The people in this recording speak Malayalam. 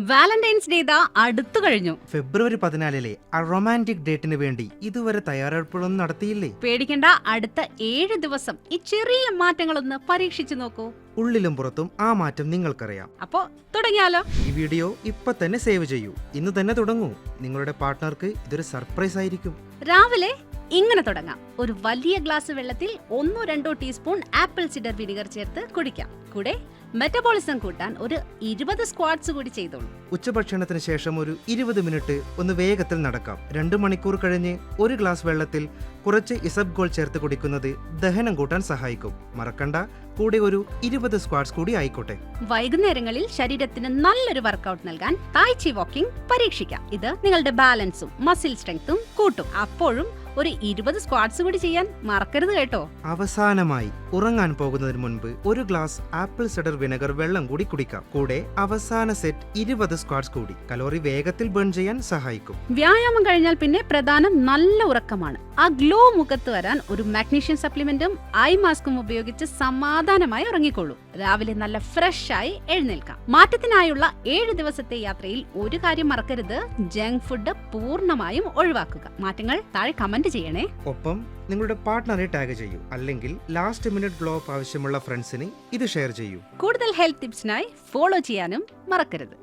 വാലന്റൈൻസ് ഡേ ദാ അടുത്തു കഴിഞ്ഞു. ഫെബ്രുവരി 14 ആ റൊമാൻറ്റിക് ഡേറ്റിന് വേണ്ടി ഇതുവരെ തയ്യാറെടുപ്പുകളൊന്നും നടത്തിയില്ലേ? പേടിക്കണ്ട, അടുത്ത 7 ദിവസം ഈ ചെറിയ മാറ്റങ്ങളൊന്ന് പരീക്ഷിച്ചു നോക്കൂ. ഉള്ളിലും പുറത്തും ആ മാറ്റം നിങ്ങൾക്കറിയാം. അപ്പോ തുടങ്ങിയാലോ? ഈ വീഡിയോ ഇപ്പൊ തന്നെ സേവ് ചെയ്യൂ. ഇന്ന് തന്നെ തുടങ്ങൂ. നിങ്ങളുടെ പാർട്ട്ണർക്ക് ഇതൊരു സർപ്രൈസ് ആയിരിക്കും. രാവിലെ ഇങ്ങനെ തുടങ്ങാം. ഒരു വലിയ ഗ്ലാസ് വെള്ളത്തിൽ 1-2 ടീസ്പൂൺ ആപ്പിൾ സിഡർ വിനിഗർ ചേർത്ത് കുടിക്കാം. കൂടെ മെറ്റബോളിസം കൂട്ടാൻ ഒരു 20 സ്ക്വാട്സ് കൂടി ചെയ്തോളൂ. ഉച്ചഭക്ഷണത്തിന് ശേഷം ഒരു 20 മിനിറ്റ് ഒന്ന് വേഗത്തിൽ നടക്കാം. 2 മണിക്കൂർ കഴിഞ്ഞ് ഒരു ഗ്ലാസ് വെള്ളത്തിൽ കുറച്ച് ഇസബ്ഗോൾ ചേർത്ത് കുടിക്കുന്നത് ദഹനം കൂട്ടാൻ സഹായിക്കും. മറക്കണ്ട, കൂടെ ഒരു 20 സ്ക്വാട്സ് കൂടി ആയിക്കോട്ടെ. വൈകുന്നേരങ്ങളിൽ ശരീരത്തിന് നല്ലൊരു വർക്കൗട്ട് നൽകാൻ തായ് ചി വാക്കിംഗ് പരീക്ഷിക്കാം. ഇത് നിങ്ങളുടെ ബാലൻസും മസിൽ സ്ട്രെങ്ത്തും കൂട്ടും. അപ്പോഴും ഒരു 20 സ്ക്വാട്സ് കൂടി ചെയ്യാൻ മറക്കരുത് കേട്ടോ. അവസാനമായി ഉറങ്ങാൻ പോകുന്നതിന് മുൻപ് ഒരു ഗ്ലാസ് ആപ്പിൾ സിഡർ വിനെഗർ വെള്ളം കൂടി കുടിക്കാം. കൂടെ അവസാന സെറ്റ് 20 സ്ക്വാട്സ് കൂടി. കലോറി വേഗത്തിൽ ബേൺ ചെയ്യാൻ സഹായിക്കും. വ്യായാമം കഴിഞ്ഞാൽ പിന്നെ പ്രധാനം നല്ല ഉറക്കമാണ്. ആ ഗ്ലോ മുഖത്ത് വരാൻ ഒരു മാഗ്നീഷ്യം സപ്ലിമെന്റും ഐ മാസ്കും ഉപയോഗിച്ച് സമാധാനമായി ഉറങ്ങിക്കോളൂ. രാവിലെ നല്ല ഫ്രഷ് ആയി എഴുന്നേൽക്കാം. മാറ്റത്തിനായുള്ള 7 ദിവസത്തെ യാത്രയിൽ ഒരു കാര്യം മറക്കരുത്: ജങ്ക് ഫുഡ് പൂർണ്ണമായും ഒഴിവാക്കുക. മാറ്റങ്ങൾ താഴെ കമന്റ് ചെയ്യണേ. ഒപ്പം നിങ്ങളുടെ പാർട്ട്ണറെ ടാഗ് ചെയ്യൂ. അല്ലെങ്കിൽ ലാസ്റ്റ് മിനിറ്റ് ഗ്ലോ അപ്പ് ആവശ്യമുള്ള ഫ്രണ്ട്സിന് ഇത് ഷെയർ ചെയ്യൂ. കൂടുതൽ ഹെൽത്ത് ടിപ്സിനായി ഫോളോ ചെയ്യാനും മറക്കരുത്.